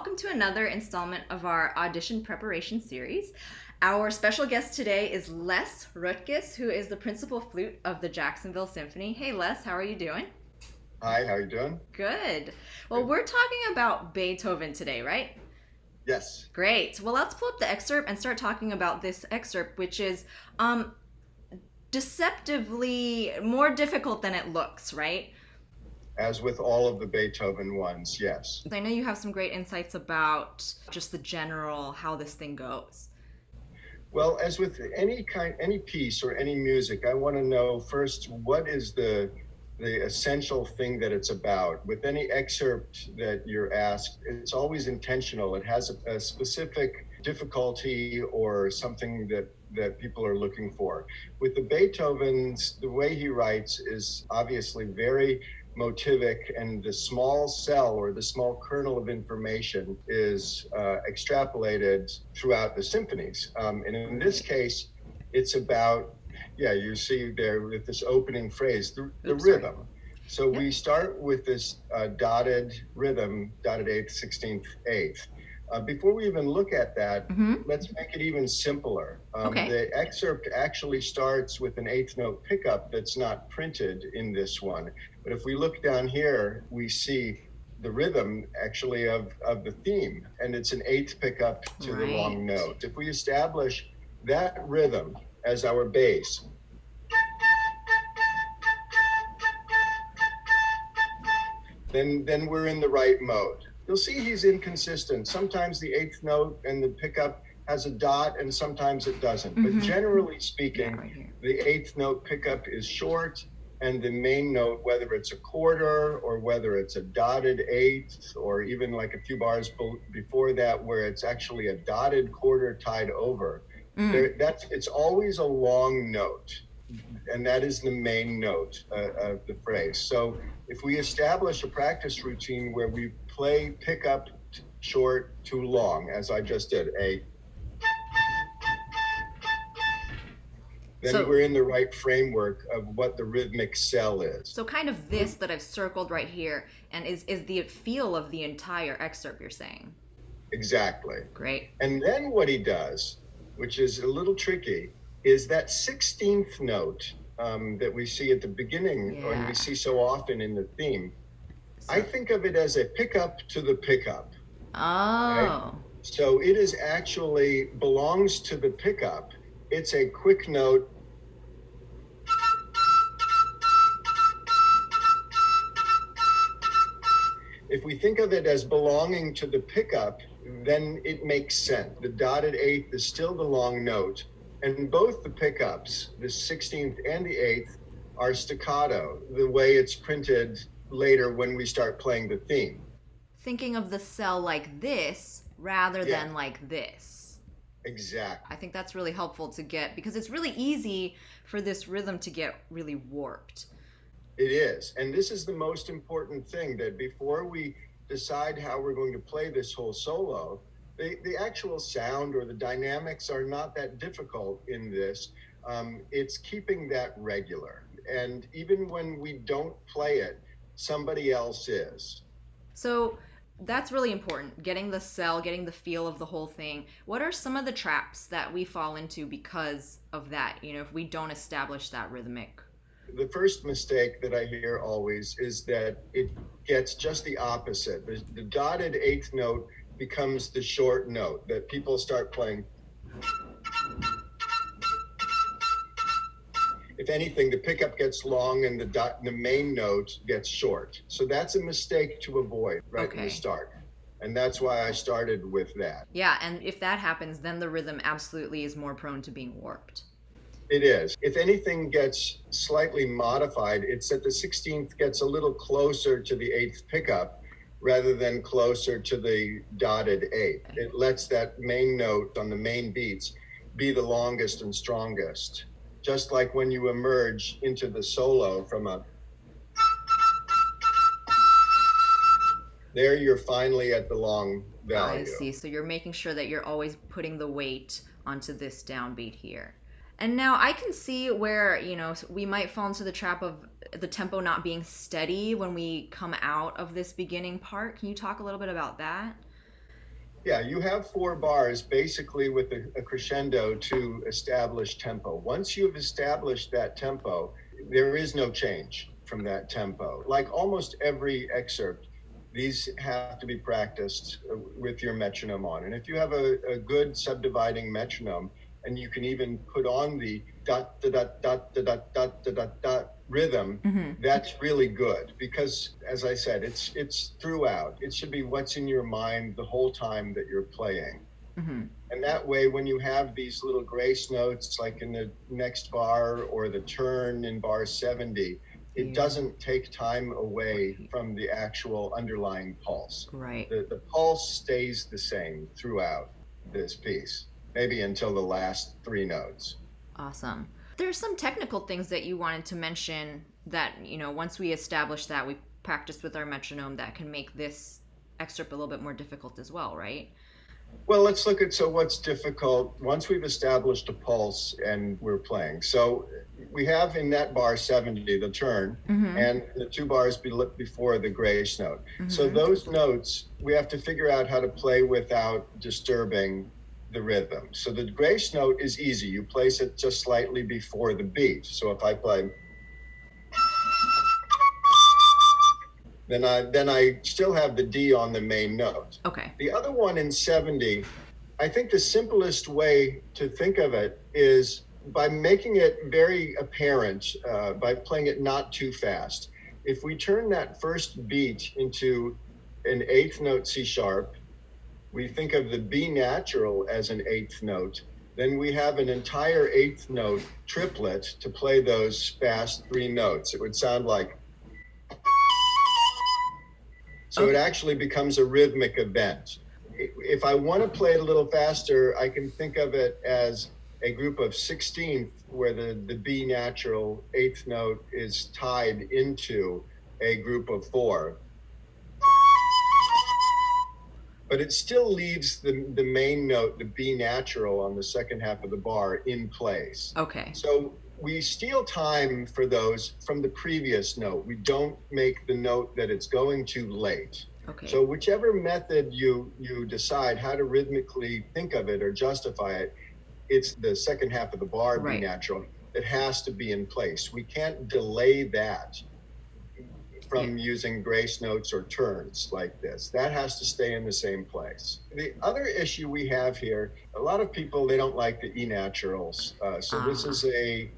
welcome to another installment of our audition preparation series. Our special guest today is Les Roettges, who is the principal flute of the Jacksonville Symphony. Hey Les, how are you doing? Hi, how are you doing? Good. Well, Good. we're talking about Beethoven today, right? Yes. Great. Well, let's pull up the excerpt and start talking about this excerpt, which is deceptively more difficult than it looks, right? As with all of the Beethoven ones, yes. I know you have some great insights about just the general how this thing goes. Well, as with any piece or any music, I want to know first what is the essential thing that it's about. With any excerpt that you're asked, it's always intentional. It has a specific difficulty or something that people are looking for. With the Beethovens, the way he writes is obviously very motivic, and the small cell or the small kernel of information is extrapolated throughout the symphonies. And in this case, it's about, you see there with this opening phrase, the rhythm. So we start with this dotted rhythm, dotted eighth, 16th, eighth. Before we even look at that, let's make it even simpler. The excerpt actually starts with an eighth note pickup that's not printed in this one. But if we look down here, we see the rhythm actually of the theme, and it's an eighth pickup to the long note. If we establish that rhythm as our base, then we're in the right mode. You'll see he's inconsistent. Sometimes the eighth note and the pickup has a dot and sometimes it doesn't. But generally speaking, the eighth note pickup is short, and the main note, whether it's a quarter or whether it's a dotted eighth or even like a few bars before that where it's actually a dotted quarter tied over, it's always a long note. And that is the main note of the phrase. So if we establish a practice routine where we play pickup short to long, as I just did, then we're in the right framework of what the rhythmic cell is. So kind of this that I've circled right here and is the feel of the entire excerpt, you're saying? Exactly. Great. And then what he does, which is a little tricky, is that 16th note that we see at the beginning, or we see so often in the theme. I think of it as a pickup to the pickup. Oh. Right? So it is actually belongs to the pickup. It's a quick note. If we think of it as belonging to the pickup, then it makes sense. The dotted eighth is still the long note. And both the pickups, the 16th and the 8th, are staccato, the way it's printed later when we start playing the theme. Thinking of the cell like this rather than like this. Exactly. I think that's really helpful to get, because it's really easy for this rhythm to get really warped. It is. And this is the most important thing, that before we decide how we're going to play this whole solo, the actual sound or the dynamics are not that difficult in this. It's keeping that regular. And even when we don't play it, somebody else is. So that's really important, getting the cell, getting the feel of the whole thing. What are some of the traps that we fall into because of that, if we don't establish that rhythmic? The first mistake that I hear always is that it gets just the opposite. The dotted eighth note becomes the short note that people start playing. If anything, the pickup gets long and the main note gets short. So that's a mistake to avoid in the start. And that's why I started with that. Yeah, and if that happens, then the rhythm absolutely is more prone to being warped. It is. If anything gets slightly modified, it's that the 16th gets a little closer to the 8th pickup rather than closer to the dotted eighth. It lets that main note on the main beats be the longest and strongest. Just like when you emerge into the solo from there you're finally at the long value. I see. So you're making sure that you're always putting the weight onto this downbeat here. And now I can see where, we might fall into the trap of the tempo not being steady when we come out of this beginning part. Can you talk a little bit about that? Yeah, you have 4 bars basically with a crescendo to establish tempo. Once you've established that tempo, there is no change from that tempo. Like almost every excerpt, these have to be practiced with your metronome on. And if you have a good subdividing metronome, and you can even put on the dot da dot dot da dot dot da dot dot rhythm, that's really good, because as I said, it's throughout. It should be what's in your mind the whole time that you're playing. And that way, when you have these little grace notes like in the next bar or the turn in bar 70, it doesn't take time away from the actual underlying pulse. Right. The pulse stays the same throughout this piece, maybe until the last 3 notes. Awesome. There's some technical things that you wanted to mention that, once we establish that, we practice with our metronome, that can make this excerpt a little bit more difficult as well, right? Well, let's look at, so what's difficult once we've established a pulse and we're playing. So we have in that bar 70, the turn, and the 2 bars before the grace note. So those notes, we have to figure out how to play without disturbing the rhythm. So the grace note is easy. You place it just slightly before the beat. So if I play, then I still have the D on the main note. Okay. The other one in 70, I think the simplest way to think of it is by making it very apparent, by playing it not too fast. If we turn that first beat into an 8th note C sharp, we think of the B natural as an 8th note, then we have an entire 8th note triplet to play those fast 3 notes. It would sound like, so it actually becomes a rhythmic event. If I want to play it a little faster, I can think of it as a group of 16th where the B natural 8th note is tied into a group of 4. But it still leaves the main note, the B natural on the second half of the bar, in place. Okay. So we steal time for those from the previous note. We don't make the note that it's going to late. Okay. So whichever method you decide how to rhythmically think of it or justify it, it's the second half of the bar, right, B natural, that has to be in place. We can't delay that from using grace notes or turns like this. That has to stay in the same place. The other issue we have here, a lot of people, they don't like the E naturals. So this is a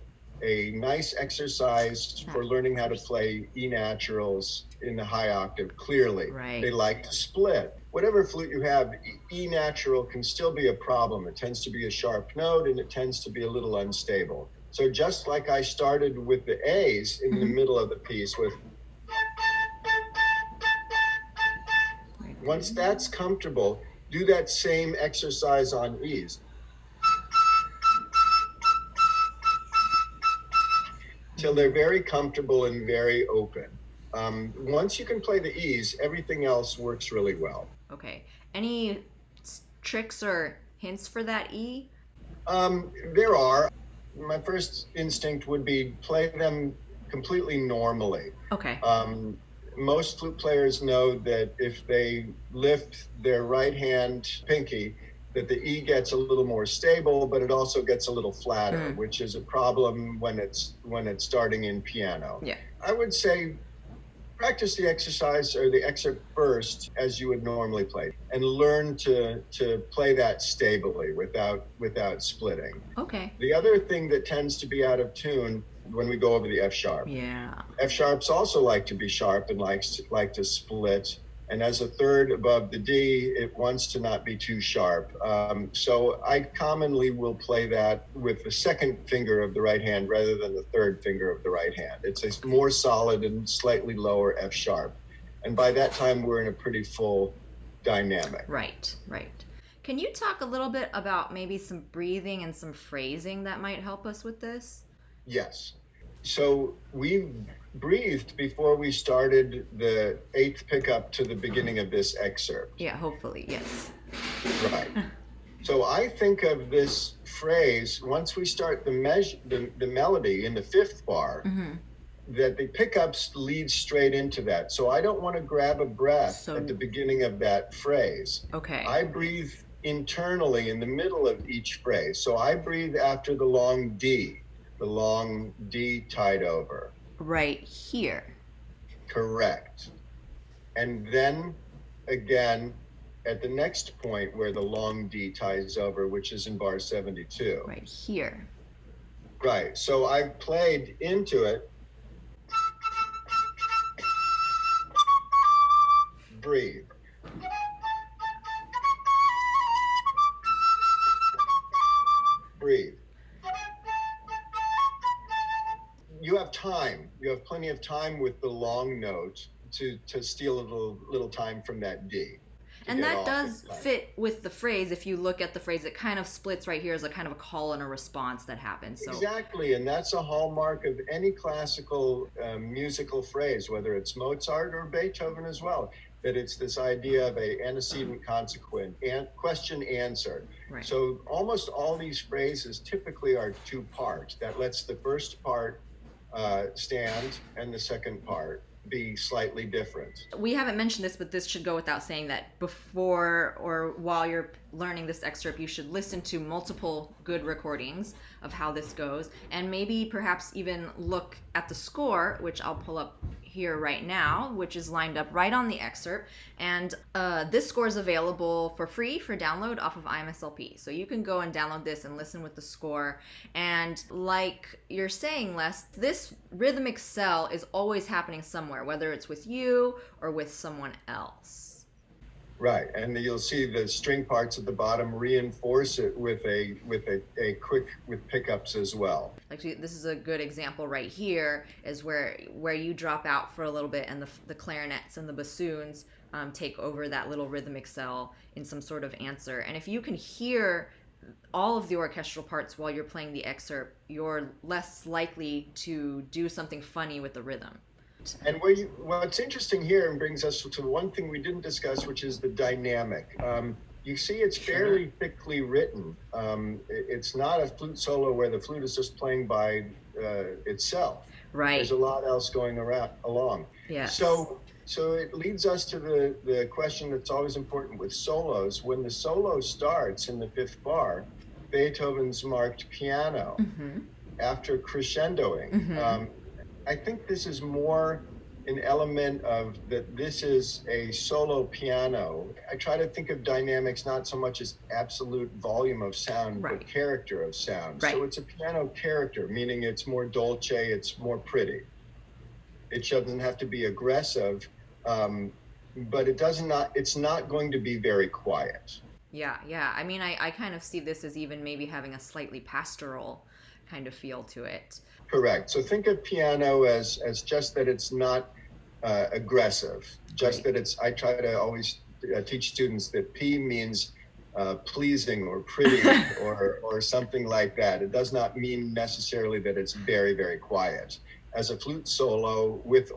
nice exercise for learning how to play E naturals in the high octave clearly. Right. They like to split. Whatever flute you have, E natural can still be a problem. It tends to be a sharp note and it tends to be a little unstable. So just like I started with the A's in the middle of the piece with, once that's comfortable, do that same exercise on E's. Till they're very comfortable and very open. Once you can play the E's, everything else works really well. Okay. Any tricks or hints for that E? There are. My first instinct would be play them completely normally. Okay. Most flute players know that if they lift their right hand pinky, that the E gets a little more stable, but it also gets a little flatter, which is a problem when it's starting in piano. Yeah. I would say practice the exercise or the excerpt first as you would normally play, and learn to play that stably without splitting. Okay. The other thing that tends to be out of tune when we go over the F sharp. Yeah. F sharps also like to be sharp and like to split. And as a third above the D, it wants to not be too sharp. So I commonly will play that with the second finger of the right hand rather than the third finger of the right hand. It's a more solid and slightly lower F sharp. And by that time, we're in a pretty full dynamic. Right. Can you talk a little bit about maybe some breathing and some phrasing that might help us with this? Yes. So we breathed before we started the 8th pickup to the beginning of this excerpt. Yeah, hopefully, yes. Right. So I think of this phrase, once we start the melody in the 5th bar, that the pickups lead straight into that. So I don't want to grab a breath at the beginning of that phrase. Okay. I breathe internally in the middle of each phrase. So I breathe after the long D tied over. Right here. Correct. And then again, at the next point where the long D ties over, which is in bar 72. Right here. Right. So I played into it. Breathe. Breathe. You have time. You have plenty of time with the long note to steal a little time from that D. And that does fit with the phrase. If you look at the phrase, it kind of splits right here as a kind of a call and a response that happens. So. Exactly, and that's a hallmark of any classical musical phrase, whether it's Mozart or Beethoven as well, that it's this idea of a antecedent consequent, question answer. Right. So almost all these phrases typically are two parts. That lets the first part stand and the second part be slightly different. We haven't mentioned this, but this should go without saying that before or while you're learning this excerpt, you should listen to multiple good recordings of how this goes, and maybe perhaps even look at the score, which I'll pull up here right now, which is lined up right on the excerpt. And this score is available for free for download off of IMSLP. So you can go and download this and listen with the score. And like you're saying, Les, this rhythmic cell is always happening somewhere, whether it's with you or with someone else. Right, and you'll see the string parts at the bottom reinforce it with a quick with pickups as well. Like this is a good example right here, is where you drop out for a little bit, and the clarinets and the bassoons take over that little rhythmic cell in some sort of answer. And if you can hear all of the orchestral parts while you're playing the excerpt, you're less likely to do something funny with the rhythm. And what's interesting here and brings us to one thing we didn't discuss, which is the dynamic. You see it's fairly thickly written. It's not a flute solo where the flute is just playing by itself. Right. There's a lot else going along. Yeah. So it leads us to the question that's always important with solos. When the solo starts in the fifth bar, Beethoven's marked piano after crescendoing. Mm-hmm. I think this is more an element of that this is a solo piano. I try to think of dynamics not so much as absolute volume of sound, but character of sound. Right. So it's a piano character, meaning it's more dolce, it's more pretty. It doesn't have to be aggressive, but it's not going to be very quiet. Yeah. I mean, I kind of see this as even maybe having a slightly pastoral kind of feel to it. Correct. So think of piano as just that it's not aggressive, just that it's, I try to always teach students that P means pleasing or pretty or something like that. It does not mean necessarily that it's very, very quiet. As a flute solo with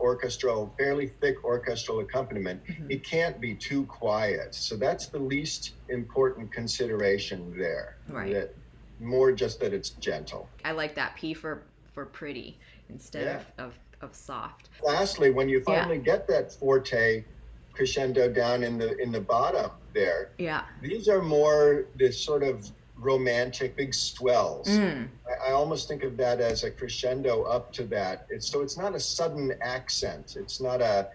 fairly thick orchestral accompaniment, it can't be too quiet. So that's the least important consideration there. Right. That more just that it's gentle. I like that P for pretty instead of soft. Lastly, when you finally get that forte crescendo down in the bottom there, these are more this sort of romantic big swells. I almost think of that as a crescendo up to that. It's not a sudden accent. It's not a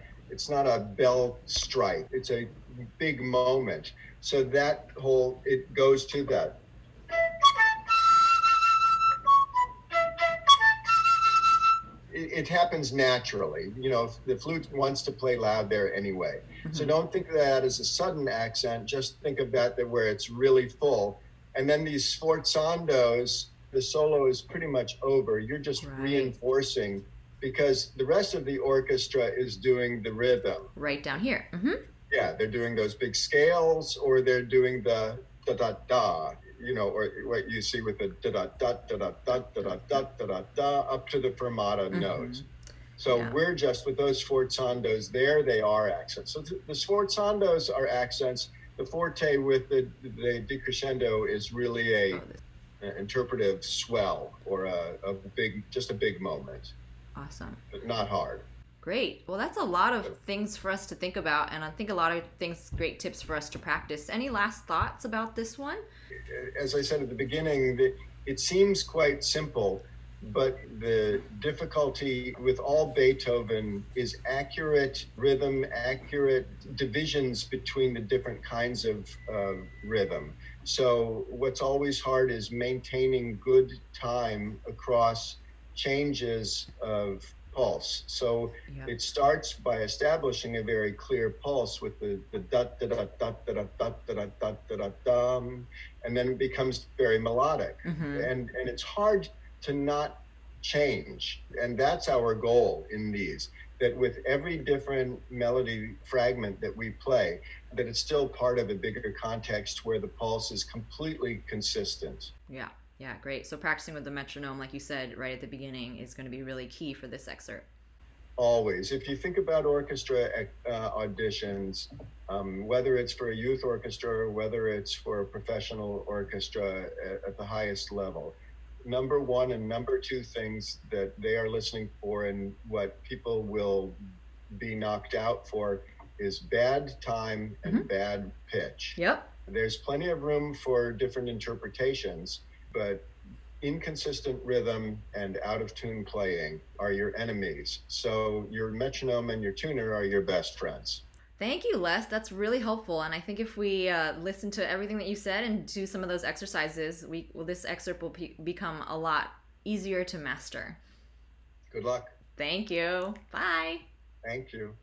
bell strike. It's a big moment. So that it goes to that. It happens naturally. The flute wants to play loud there anyway. So don't think of that as a sudden accent. Just think of that where it's really full. And then these sforzandos, the solo is pretty much over. You're just reinforcing because the rest of the orchestra is doing the rhythm. Right down here. Yeah, they're doing those big scales, or they're doing the da-da-da. Or what you see with the da-da-da-da-da-da-da-da-da-da up to the fermata notes. So we're just with those sforzandos there, they are accents. So the sforzandos are accents. The forte with the decrescendo is really an interpretive swell or a big moment. Awesome. but not hard. Great. Well, that's a lot of things for us to think about, and I think a lot of things, great tips for us to practice. Any last thoughts about this one? As I said at the beginning, it seems quite simple, but the difficulty with all Beethoven is accurate rhythm, accurate divisions between the different kinds of rhythm. So what's always hard is maintaining good time across changes of pulse. So it starts by establishing a very clear pulse with the da da da da da da da da da da da dum, and then it becomes very melodic. And it's hard to not change. And that's our goal in these, that with every different melody fragment that we play, that it's still part of a bigger context where the pulse is completely consistent. Yeah, great. So practicing with the metronome, like you said right at the beginning, is going to be really key for this excerpt. Always. If you think about orchestra auditions, whether it's for a youth orchestra or whether it's for a professional orchestra at the highest level, number one and number two things that they are listening for and what people will be knocked out for is bad time and bad pitch. Yep. There's plenty of room for different interpretations, but inconsistent rhythm and out of tune playing are your enemies. So your metronome and your tuner are your best friends. Thank you, Les. That's really helpful. And I think if we listen to everything that you said and do some of those exercises, this excerpt will become a lot easier to master. Good luck. Thank you. Bye. Thank you.